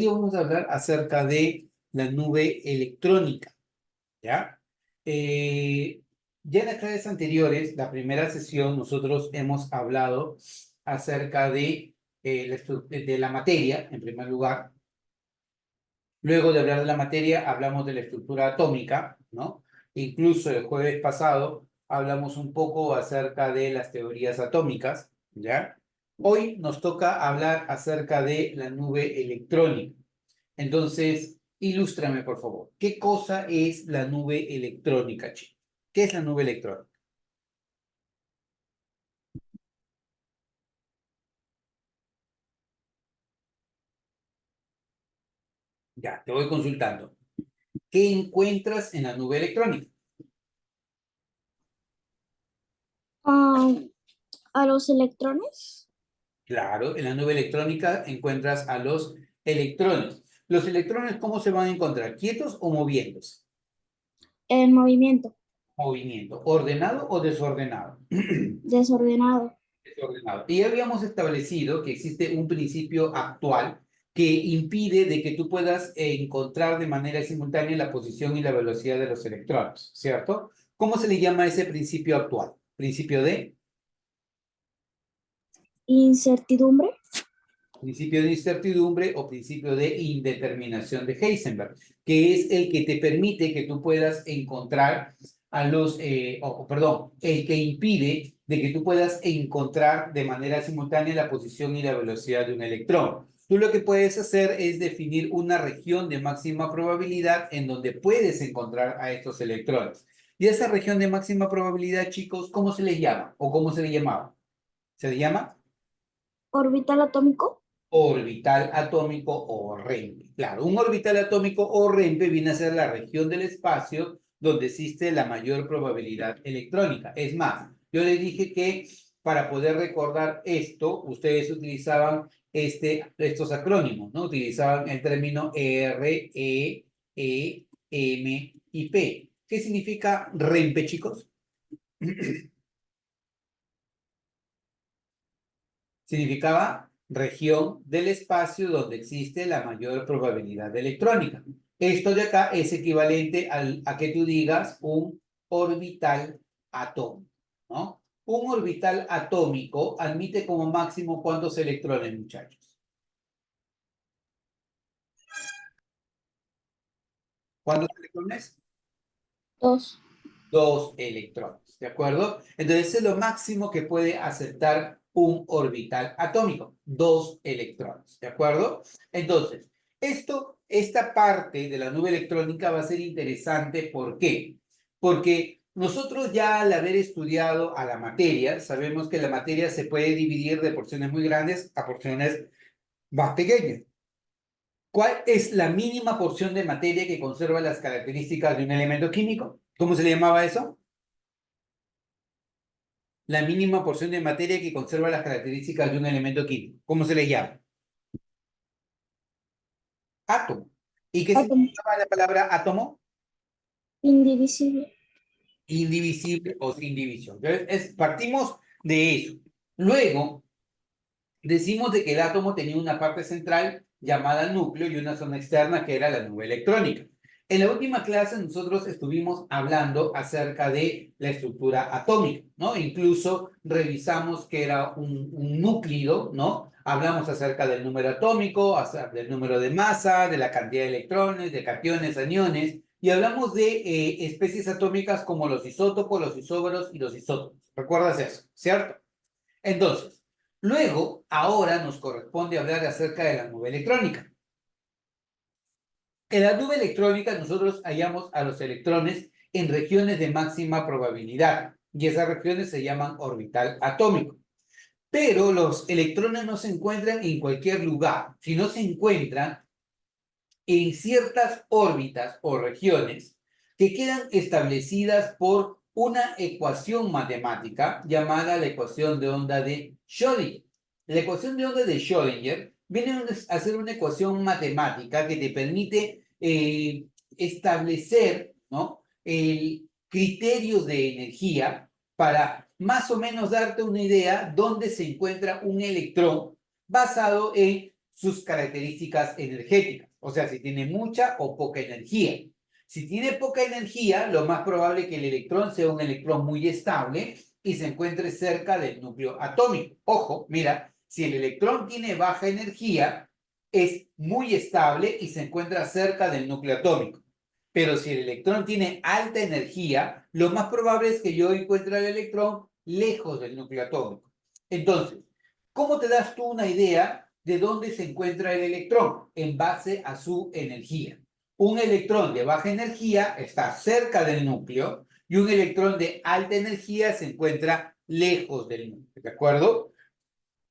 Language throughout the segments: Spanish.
día vamos a hablar acerca de la nube electrónica, ¿ya? Ya en las clases anteriores, la primera sesión, nosotros hemos hablado acerca de la materia, en primer lugar. Luego de hablar de la materia, hablamos de la estructura atómica, ¿no? Incluso el jueves pasado hablamos un poco acerca de las teorías atómicas, ¿ya? Hoy nos toca hablar acerca de la nube electrónica. Entonces, ilústrame, por favor. ¿Qué cosa es la nube electrónica, chico? ¿Qué es la nube electrónica? Ya, te voy consultando. ¿Qué encuentras en la nube electrónica? Ah, a los electrones Claro, en la nube electrónica encuentras a los electrones. ¿Los electrones cómo se van a encontrar? ¿Quietos o moviéndose? en movimiento Movimiento. ¿Ordenado o desordenado? desordenado. Desordenado. Y ya habíamos establecido que existe un principio actual que impide de que tú puedas encontrar de manera simultánea la posición y la velocidad de los electrones, ¿cierto? ¿Cómo se le llama ese principio actual? ¿Principio de? Incertidumbre. Principio de incertidumbre o principio de indeterminación de Heisenberg, que es el que te permite que tú puedas encontrar a perdón, el que impide de que tú puedas encontrar de manera simultánea la posición y la velocidad de un electrón. Tú lo que puedes hacer es definir una región de máxima probabilidad en donde puedes encontrar a estos electrones. Y esa región de máxima probabilidad, chicos, ¿cómo se le llama? ¿O cómo se le llamaba? ¿Se le llama? Orbital atómico. Orbital atómico o REMPE. Claro, un orbital atómico o REMPE viene a ser la región del espacio donde existe la mayor probabilidad electrónica. Es más, yo les dije que para poder recordar esto, ustedes utilizaban estos acrónimos, ¿no? Utilizaban el término R, M y P. ¿Qué significa REMPE, chicos? Significaba región del espacio donde existe la mayor probabilidad electrónica. Esto de acá es equivalente a que tú digas un orbital atómico, ¿no? Un orbital atómico admite como máximo ¿cuántos electrones, muchachos? ¿Cuántos electrones? Dos. Dos electrones, ¿de acuerdo? Entonces es lo máximo que puede aceptar un orbital atómico, dos electrones, ¿de acuerdo? Entonces, esta parte de la nube electrónica va a ser interesante, ¿por qué? Porque nosotros ya al haber estudiado a la materia, sabemos que la materia se puede dividir de porciones muy grandes a porciones más pequeñas. ¿Cuál es la mínima porción de materia que conserva las características de un elemento químico? ¿Cómo se le llamaba eso? La mínima porción de materia que conserva las características de un elemento químico. ¿Cómo se le llama? Átomo. ¿Y qué Átomo. significa la palabra átomo? Indivisible. Indivisible o sin división. Entonces, partimos de eso. Luego, decimos de que el átomo tenía una parte central llamada núcleo y una zona externa que era la nube electrónica. En la última clase nosotros estuvimos hablando acerca de la estructura atómica, ¿no? Incluso revisamos que era un núcleo, ¿no? Hablamos acerca del número atómico, del número de masa, de la cantidad de electrones, de cationes, aniones, y hablamos de especies atómicas como los isótopos, los isóbaros y los isótopos. ¿Recuerdas eso? ¿Cierto? Entonces, luego, ahora nos corresponde hablar acerca de la nube electrónica. En la nube electrónica nosotros hallamos a los electrones en regiones de máxima probabilidad y esas regiones se llaman orbital atómico. Pero los electrones no se encuentran en cualquier lugar, sino se encuentran en ciertas órbitas o regiones que quedan establecidas por una ecuación matemática llamada la ecuación de onda de Schrödinger. La ecuación de onda de Schrödinger viene a ser una ecuación matemática que te permite establecer, ¿no? Criterios de energía para más o menos darte una idea dónde se encuentra un electrón basado en sus características energéticas, o sea, si tiene mucha o poca energía. Si tiene poca energía, lo más probable es que el electrón sea un electrón muy estable y se encuentre cerca del núcleo atómico. Ojo, mira, si el electrón tiene baja energía, es muy estable y se encuentra cerca del núcleo atómico. Pero si el electrón tiene alta energía, lo más probable es que yo encuentre el electrón lejos del núcleo atómico. Entonces, ¿cómo te das tú una idea de dónde se encuentra el electrón? En base a su energía. Un electrón de baja energía está cerca del núcleo y un electrón de alta energía se encuentra lejos del núcleo, ¿de acuerdo?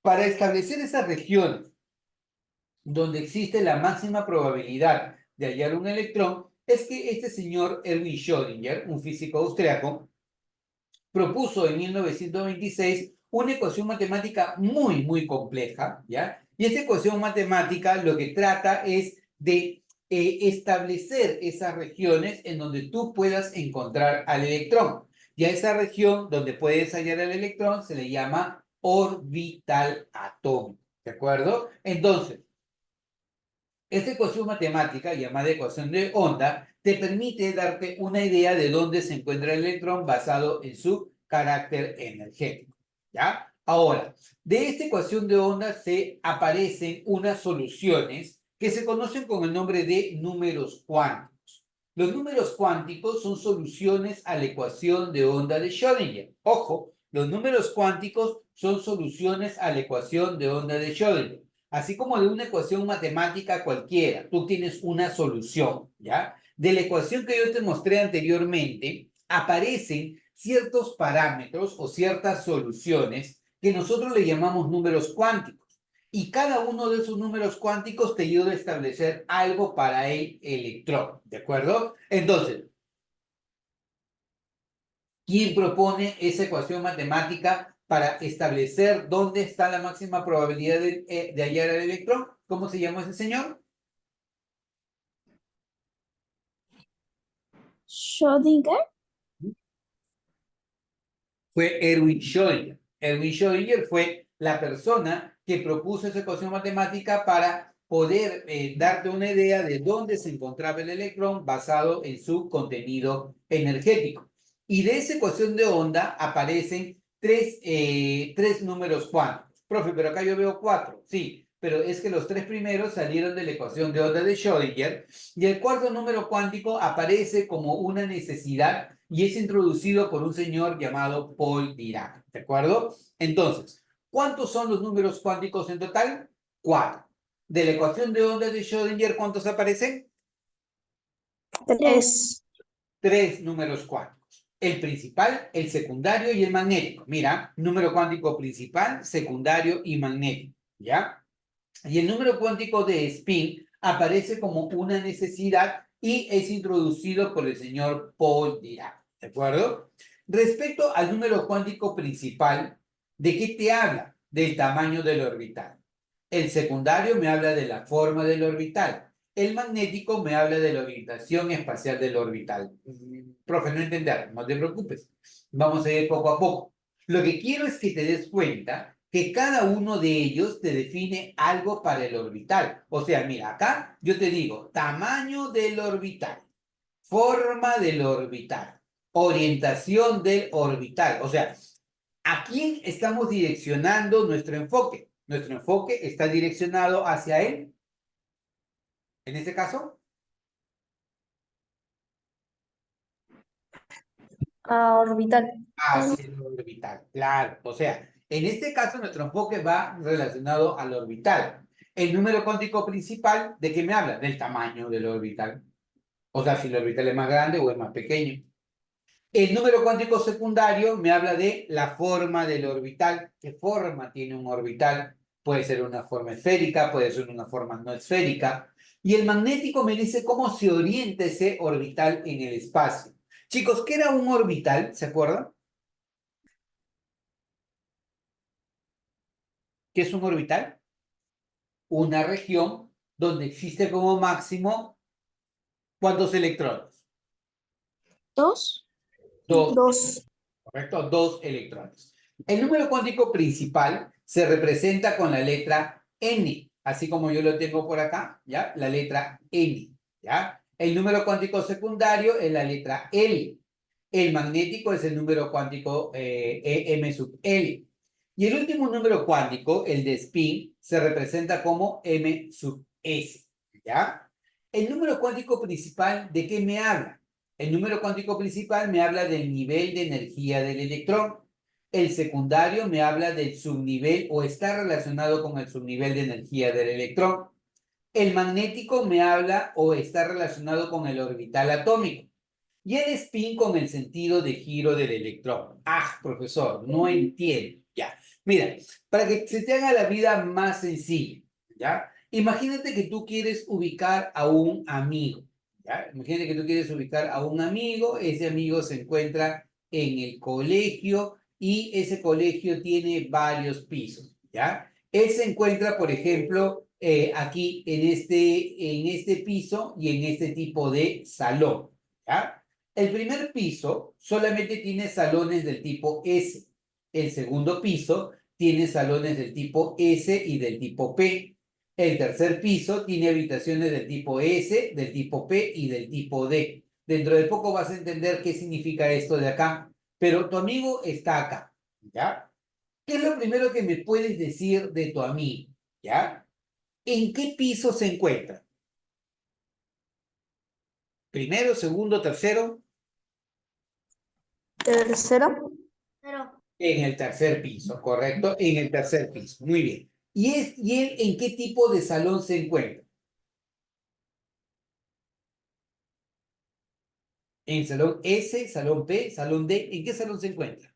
Para establecer esas regiones donde existe la máxima probabilidad de hallar un electrón, es que este señor Erwin Schrödinger, un físico austriaco, propuso en 1926 una ecuación matemática muy compleja, ¿ya? Y esta ecuación matemática lo que trata es de establecer esas regiones en donde tú puedas encontrar al electrón. Y a esa región donde puedes hallar al electrón se le llama orbital atómico, ¿de acuerdo? Entonces, esta ecuación matemática, llamada ecuación de onda, te permite darte una idea de dónde se encuentra el electrón basado en su carácter energético. ¿Ya? Ahora, de esta ecuación de onda se aparecen unas soluciones que se conocen con el nombre de números cuánticos. Los números cuánticos son soluciones a la ecuación de onda de Schrödinger. Ojo, los números cuánticos son soluciones a la ecuación de onda de Schrödinger. Así como de una ecuación matemática cualquiera, tú tienes una solución, ¿ya? De la ecuación que yo te mostré anteriormente, aparecen ciertos parámetros o ciertas soluciones que nosotros le llamamos números cuánticos. Y cada uno de esos números cuánticos te ayuda a establecer algo para el electrón, ¿de acuerdo? Entonces, ¿quién propone esa ecuación matemática para establecer dónde está la máxima probabilidad de hallar el electrón? ¿Cómo se llama ese señor? Schrödinger. Fue Erwin Schrödinger. Erwin Schrödinger fue la persona que propuso esa ecuación matemática para poder darte una idea de dónde se encontraba el electrón basado en su contenido energético. Y de esa ecuación de onda aparecen tres números cuánticos. Profe, pero acá yo veo cuatro. Sí, pero es que los tres primeros salieron de la ecuación de onda de Schrödinger y el cuarto número cuántico aparece como una necesidad y es introducido por un señor llamado Paul Dirac, ¿de acuerdo? Entonces, ¿cuántos son los números cuánticos en total? Cuatro. De la ecuación de onda de Schrödinger, ¿cuántos aparecen? Tres. Tres números cuánticos. El principal, el secundario y el magnético. Mira, número cuántico principal, secundario y magnético, ¿ya? Y el número cuántico de spin aparece como una necesidad y es introducido por el señor Paul Dirac, ¿de acuerdo? Respecto al número cuántico principal, ¿de qué te habla? Del tamaño del orbital. El secundario me habla de la forma del orbital. El magnético me habla de la orientación espacial del orbital. Profe, no entender, no te preocupes. Vamos a ir poco a poco. Lo que quiero es que te des cuenta que cada uno de ellos te define algo para el orbital. O sea, mira, acá yo te digo tamaño del orbital, forma del orbital, orientación del orbital. O sea, ¿a quién estamos direccionando nuestro enfoque? Nuestro enfoque está direccionado hacia él, en este caso, Orbital. hacia el orbital. Claro, o sea, en este caso nuestro enfoque va relacionado al orbital. El número cuántico principal, ¿de qué me habla? Del tamaño del orbital. O sea, si el orbital es más grande o es más pequeño. El número cuántico secundario me habla de la forma del orbital. ¿Qué forma tiene un orbital? Puede ser una forma esférica, puede ser una forma no esférica. Y el magnético me dice cómo se orienta ese orbital en el espacio. Chicos, ¿qué era un orbital? ¿Se acuerdan? ¿Qué es un orbital? Una región donde existe como máximo ¿cuántos electrones? Dos. Dos. Dos. ¿Correcto? Dos electrones. El número cuántico principal se representa con la letra N. así como yo lo tengo por acá, ¿ya? La letra N, ¿ya? El número cuántico secundario es la letra L. El magnético es el número cuántico M sub L. Y el último número cuántico, el de spin, se representa como M sub S, ¿ya? El número cuántico principal, ¿de qué me habla? El número cuántico principal me habla del nivel de energía del electrón. El secundario me habla del subnivel o está relacionado con el subnivel de energía del electrón. El magnético me habla o está relacionado con el orbital atómico. Y el spin con el sentido de giro del electrón. Ah, profesor, no entiendo. Ya. Mira, para que se te haga la vida más sencilla, ¿ya? Imagínate que tú quieres ubicar a un amigo, ¿ya? Imagínate que tú quieres ubicar a un amigo, ese amigo se encuentra en el colegio y ese colegio tiene varios pisos, ¿ya? Él se encuentra, por ejemplo, aquí en este piso y en este tipo de salón, ¿ya? El primer piso solamente tiene salones del tipo S. El segundo piso tiene salones del tipo S y del tipo P. El tercer piso tiene habitaciones del tipo S, del tipo P y del tipo D. Dentro de poco vas a entender qué significa esto de acá. Pero tu amigo está acá, ¿ya? ¿Qué es lo primero que me puedes decir de tu amigo? ¿Ya? ¿En qué piso se encuentra? ¿Primero, segundo, tercero? Tercero. En el tercer piso, ¿correcto? En el tercer piso, muy bien. ¿Y él en qué tipo de salón se encuentra? ¿En salón S, salón P, salón D? ¿En qué salón se encuentra?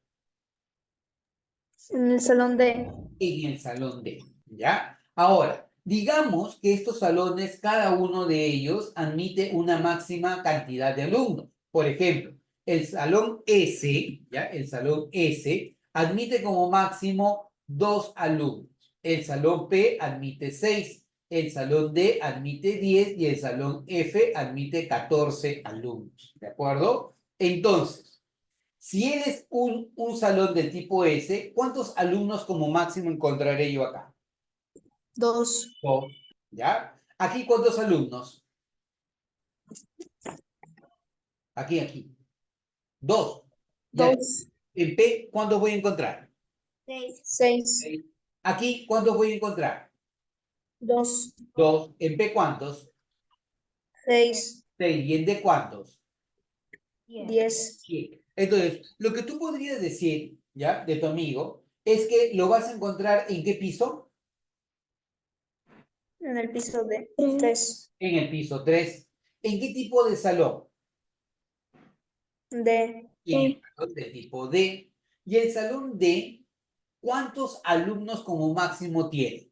En el salón D. En el salón D, ¿ya? Ahora, digamos que estos salones, cada uno de ellos admite una máxima cantidad de alumnos. Por ejemplo, el salón S, ¿ya? El salón S admite como máximo 2 alumnos. El salón P admite 6. El salón D admite 10 y el salón F admite 14 alumnos. ¿De acuerdo? Entonces, si eres un salón del tipo S, ¿cuántos alumnos como máximo encontraré yo acá? 2. Dos. ¿Ya? Aquí, ¿cuántos alumnos? Aquí. 2. ¿Ya? 2. En P, ¿cuántos voy a encontrar? 6. Seis. Aquí, ¿cuántos voy a encontrar? 2. 2. ¿En P cuántos? 6. 6. ¿Y en D cuántos? 10. 7. Entonces, lo que tú podrías decir, ¿ya? De tu amigo, es que lo vas a encontrar ¿en qué piso? En el piso D. 3. En el piso 3. ¿En qué tipo de salón? D. Y en el salón de tipo D. Y el salón D, ¿cuántos alumnos como máximo tiene?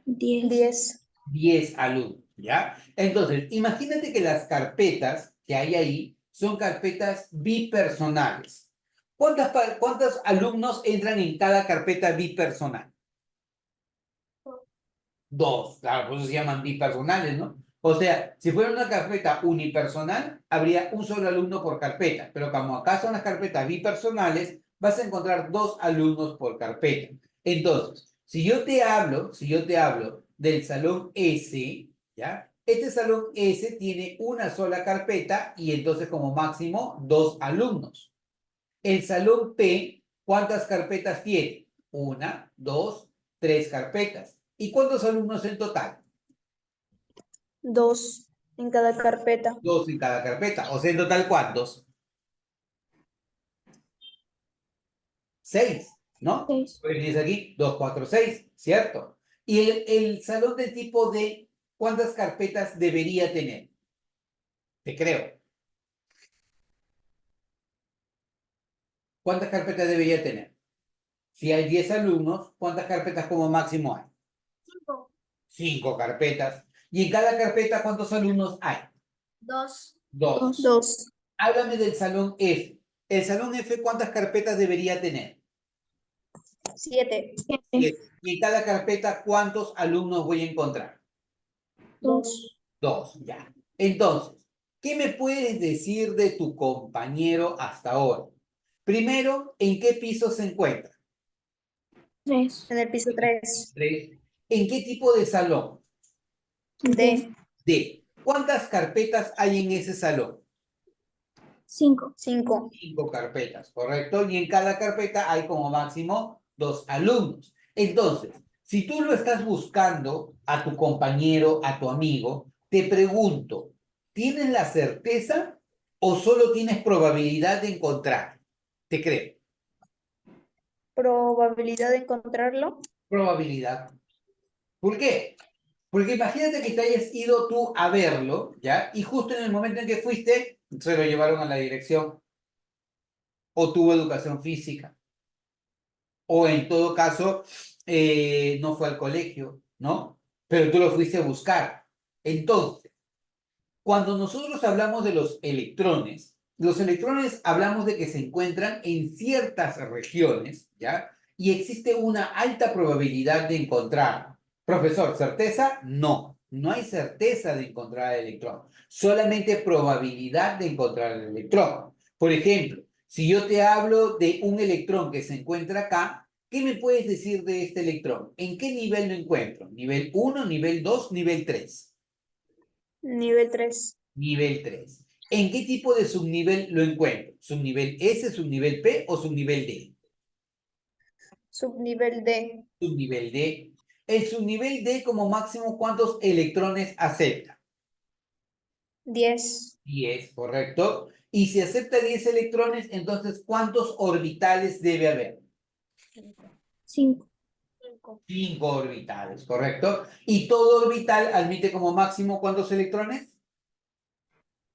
10. 10 alumnos, ¿ya? Entonces, imagínate que las carpetas que hay ahí son carpetas bipersonales. ¿Cuántos alumnos entran en cada carpeta bipersonal? 2, claro, por eso se llaman bipersonales, ¿no? O sea, si fuera una carpeta unipersonal, habría un solo alumno por carpeta, pero como acá son las carpetas bipersonales, vas a encontrar 2 alumnos por carpeta. Entonces, si yo te hablo del salón S, ¿ya? Este salón S tiene una sola carpeta y entonces como máximo 2 alumnos. El salón P, ¿cuántas carpetas tiene? 1, 2, 3 carpetas. ¿Y cuántos alumnos en total? 2 en cada carpeta. 2 en cada carpeta. O sea, en total, ¿cuántos? 6, ¿no? 6. Pues tienes aquí 2, 4, 6, ¿cierto? Y el salón del tipo D, ¿cuántas carpetas debería tener? Te creo. ¿Cuántas carpetas debería tener? Si hay 10 alumnos, ¿cuántas carpetas como máximo hay? 5 carpetas. ¿Y en cada carpeta cuántos alumnos hay? 2. 2. 2. Háblame del salón F. ¿El salón F cuántas carpetas debería tener? 7. 7. Y en cada carpeta, ¿cuántos alumnos voy a encontrar? 2. 2, ya. Entonces, ¿qué me puedes decir de tu compañero hasta ahora? Primero, ¿en qué piso se encuentra? 3. En el piso 3. 3. ¿En qué tipo de salón? D. D. ¿Cuántas carpetas hay en ese salón? 5. 5. 5 carpetas, ¿correcto? Y en cada carpeta hay como máximo 2 alumnos. Entonces, si tú lo estás buscando a tu compañero, a tu amigo, te pregunto, ¿tienes la certeza o solo tienes probabilidad de encontrar? Te creo. Probabilidad de encontrarlo. Probabilidad. ¿Por qué? Porque imagínate que te hayas ido tú a verlo, ¿ya? Y justo en el momento en que fuiste, se lo llevaron a la dirección o tuvo educación física. O en todo caso, no fue al colegio, ¿no? Pero tú lo fuiste a buscar. Entonces, cuando nosotros hablamos de los electrones hablamos de que se encuentran en ciertas regiones, ¿ya? Y existe una alta probabilidad de encontrarlo. Profesor, ¿certeza? No, no hay certeza de encontrar el electrón, solamente probabilidad de encontrar el electrón. Por ejemplo, si yo te hablo de un electrón que se encuentra acá, ¿qué me puedes decir de este electrón? ¿En qué nivel lo encuentro? ¿Nivel 1, nivel 2, nivel 3? Nivel 3. Nivel 3. ¿En qué tipo de subnivel lo encuentro? ¿Subnivel S, subnivel P o subnivel D? Subnivel D. Subnivel D. El subnivel D como máximo, ¿cuántos electrones acepta? 10. 10, ¿correcto? Y si acepta 10 electrones, entonces, ¿cuántos orbitales debe haber? 5. 5 orbitales, ¿correcto? Y todo orbital admite como máximo, ¿cuántos electrones?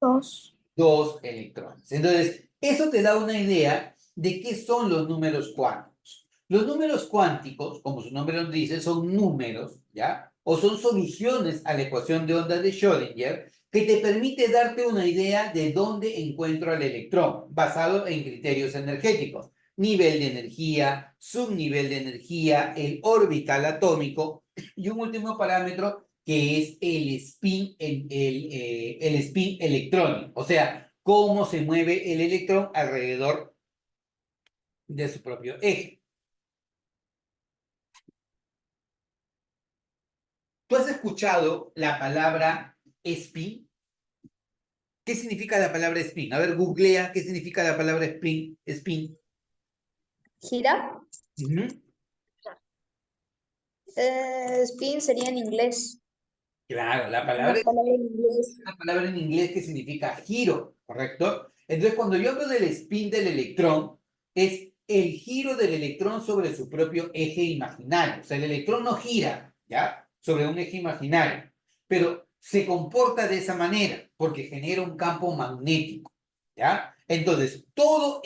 2. 2 electrones. Entonces, eso te da una idea de qué son los números cuánticos. Los números cuánticos, como su nombre lo dice, son números, ¿ya? O son soluciones a la ecuación de ondas de Schrödinger que te permite darte una idea de dónde encuentro al electrón, basado en criterios energéticos. Nivel de energía, subnivel de energía, el orbital atómico y un último parámetro que es el spin, el spin electrónico, o sea, cómo se mueve el electrón alrededor de su propio eje. ¿Tú has escuchado la palabra spin? ¿Qué significa la palabra spin? A ver, googlea qué significa la palabra spin. Spin. ¿Gira? Ujú. Spin sería en inglés. Claro, la Una palabra palabra en inglés. una palabra en inglés que significa giro, ¿correcto? Entonces, cuando yo hablo del spin del electrón, es el giro del electrón sobre su propio eje imaginario. O sea, el electrón no gira, ¿ya? Sobre un eje imaginario, pero se comporta de esa manera porque genera un campo magnético, ¿ya? Entonces, todo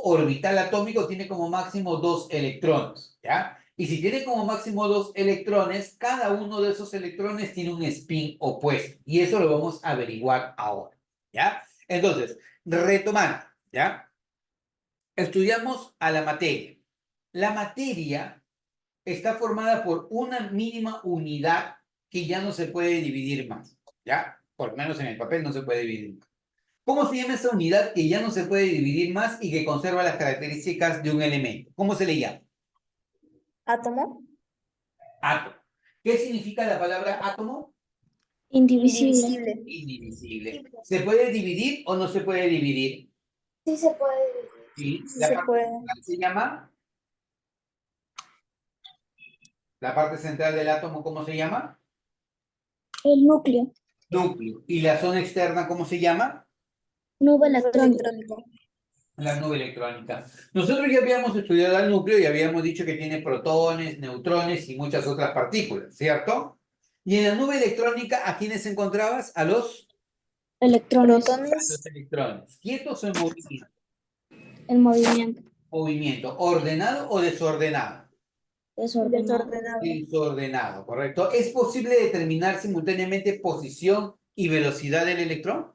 orbital atómico tiene como máximo 2 electrones, ¿ya? Y si tiene como máximo 2 electrones, cada uno de esos electrones tiene un spin opuesto. Y eso lo vamos a averiguar ahora, ¿ya? Entonces, retomando, ¿ya? Estudiamos a la materia. La materia está formada por una mínima unidad que ya no se puede dividir más, ¿ya? Por lo menos en el papel no se puede dividir más. ¿Cómo se llama esa unidad que ya no se puede dividir más y que conserva las características de un elemento? ¿Cómo se le llama? Átomo. Átomo. ¿Qué significa la palabra átomo? Indivisible. Indivisible. Indivisible. ¿Se puede dividir o no se puede dividir? Sí se puede. Sí. Sí La se parte puede. central se llama, la parte central del átomo, ¿cómo se llama? El núcleo. Núcleo. ¿Y la zona externa, cómo se llama? Nube Nube electrónica. electrónica. La nube electrónica. Nosotros ya habíamos estudiado el núcleo y habíamos dicho que tiene protones, neutrones y muchas otras partículas, ¿cierto? Y en la nube electrónica, ¿a quiénes encontrabas? A los Electrones. Protones. electrones. ¿Quietos o en movimiento? El movimiento. Movimiento. ¿Ordenado o desordenado? Desordenado. Desordenado. Desordenado, ¿correcto? ¿Es posible determinar simultáneamente posición y velocidad del electrón?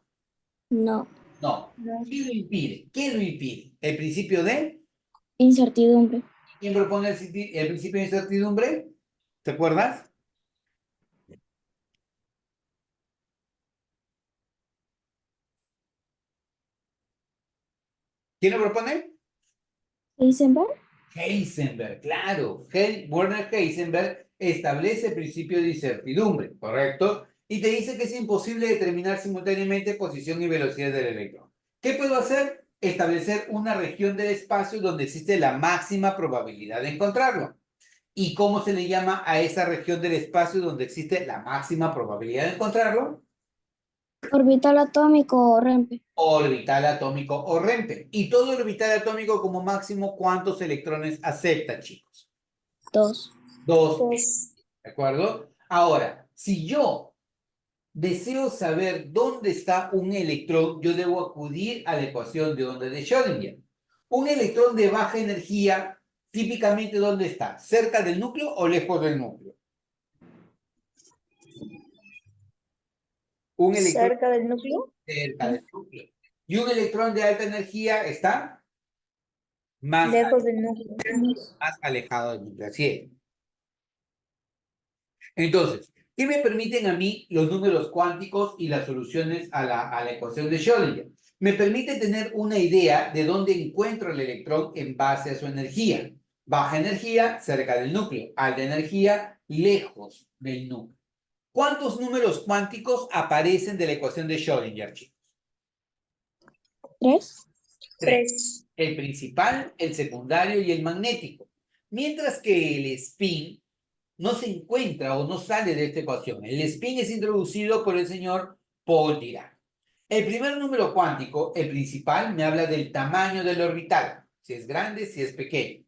No. No. No. ¿Qué lo impide? ¿Qué lo impide? ¿El principio de? Incertidumbre. ¿Quién propone el principio de incertidumbre? ¿Te acuerdas? ¿Quién lo propone? Heisenberg. Heisenberg, claro. Werner Heisenberg establece el principio de incertidumbre, ¿correcto? Y te dice que es imposible determinar simultáneamente posición y velocidad del electrón. ¿Qué puedo hacer? Establecer una región del espacio donde existe la máxima probabilidad de encontrarlo. ¿Y cómo se le llama a esa región del espacio donde existe la máxima probabilidad de encontrarlo? Orbital atómico o REMPE. Orbital atómico o REMPE. Y todo orbital atómico como máximo, ¿cuántos electrones acepta, chicos? 2. Dos. 2. ¿De acuerdo? Ahora, si yo deseo saber dónde está un electrón, yo debo acudir a la ecuación de onda de Schrödinger. Un electrón de baja energía, típicamente, ¿dónde está? ¿Cerca del núcleo o lejos del núcleo? Un electrón Cerca del núcleo. cerca del núcleo. Y un electrón de alta energía está más, Lejos del núcleo. más alejado del núcleo. Así es. Entonces, ¿qué me permiten a mí los números cuánticos y las soluciones a la ecuación de Schrödinger? Me permite tener una idea de dónde encuentro el electrón en base a su energía. Baja energía, cerca del núcleo. Alta energía, lejos del núcleo. ¿Cuántos números cuánticos aparecen de la ecuación de Schrödinger, chicos? 3. 3. El principal, el secundario y el magnético. Mientras que el spin no se encuentra o no sale de esta ecuación. El spin es introducido por el señor Paul Dirac. El primer número cuántico, el principal, me habla del tamaño del orbital, si es grande, si es pequeño.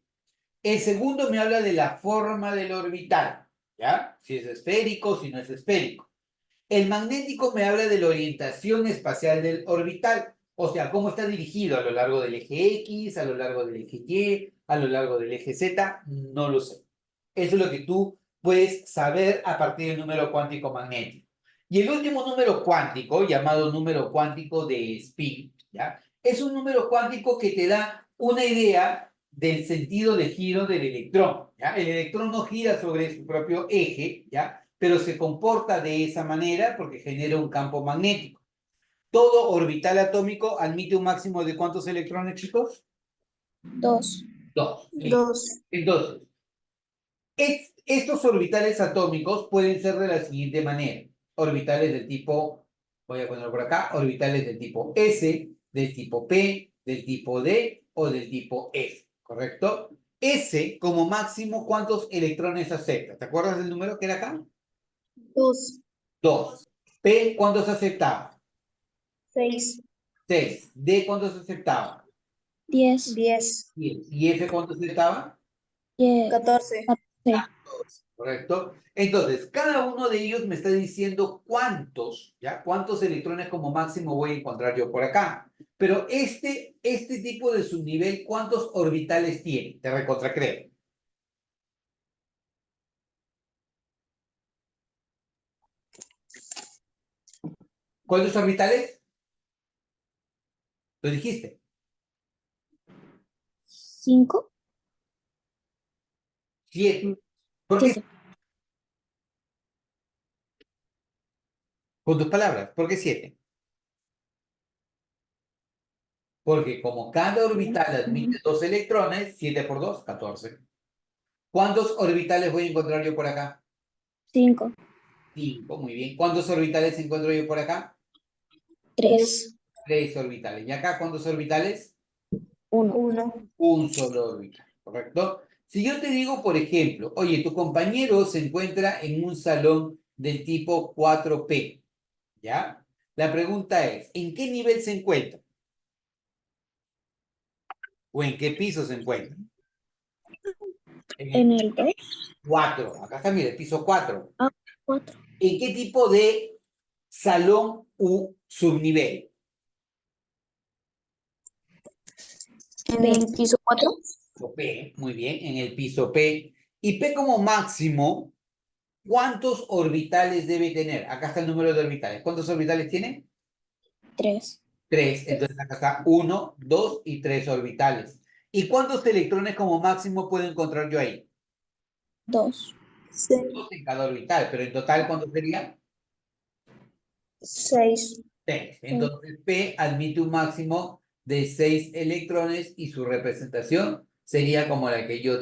El segundo me habla de la forma del orbital, ¿ya? Si es esférico, si no es esférico. El magnético me habla de la orientación espacial del orbital, o sea, cómo está dirigido a lo largo del eje X, a lo largo del eje Y, a lo largo del eje Z, no lo sé. Eso es lo que tú puedes saber a partir del número cuántico magnético. Y el último número cuántico, llamado número cuántico de spin, ¿ya? Es un número cuántico que te da una idea del sentido de giro del electrón, ¿ya? El electrón no gira sobre su propio eje, ¿ya? Pero se comporta de esa manera porque genera un campo magnético. Todo orbital atómico admite un máximo de ¿cuántos electrones, chicos? 2. Dos. Listo. 2. Entonces, estos orbitales atómicos pueden ser de la siguiente manera. Orbitales del tipo, voy a ponerlo por acá, orbitales del tipo S, del tipo P, del tipo D o del tipo F, ¿correcto? S como máximo, ¿cuántos electrones acepta? ¿Te acuerdas del número que era acá? 2. 2. P, ¿cuántos aceptaba? 6. 6. D, ¿cuántos aceptaba? 10. 10. 10. ¿Y F cuántos aceptaba? 14. 14, ¿correcto? Entonces, cada uno de ellos me está diciendo cuántos, ¿ya? Cuántos electrones como máximo voy a encontrar yo por acá. Pero este tipo de subnivel, ¿cuántos orbitales tiene? Te recontracreo. ¿Cuántos orbitales? Lo dijiste. 5. 7. ¿Por qué? 7. Con tus palabras, ¿por qué 7? Porque como cada orbital admite 2 electrones, 7 por 2, 14. ¿Cuántos orbitales voy a encontrar yo por acá? 5. 5, muy bien. ¿Cuántos orbitales encuentro yo por acá? 3. 3 orbitales. ¿Y acá cuántos orbitales? 1. 1. Un solo orbital, ¿correcto? Si yo te digo, por ejemplo, oye, tu compañero se encuentra en un salón del tipo 4P, ¿ya? La pregunta es, ¿en qué nivel se encuentra? ¿O en qué piso se encuentra? En En el el 2. 4. Acá está, mira, el piso 4. 4. ¿En qué tipo de salón u subnivel? En P. el piso 4. O P, muy bien, en el piso P. Y P como máximo, ¿cuántos orbitales debe tener? Acá está el número de orbitales. ¿Cuántos orbitales tiene? 3. 3. Entonces acá está 1, 2 y 3 orbitales. ¿Y cuántos electrones como máximo puedo encontrar yo ahí? 2. 2 en cada orbital, pero en total, ¿cuántos serían? 6. 6. Entonces P admite un máximo de 6 electrones y su representación sería como la que yo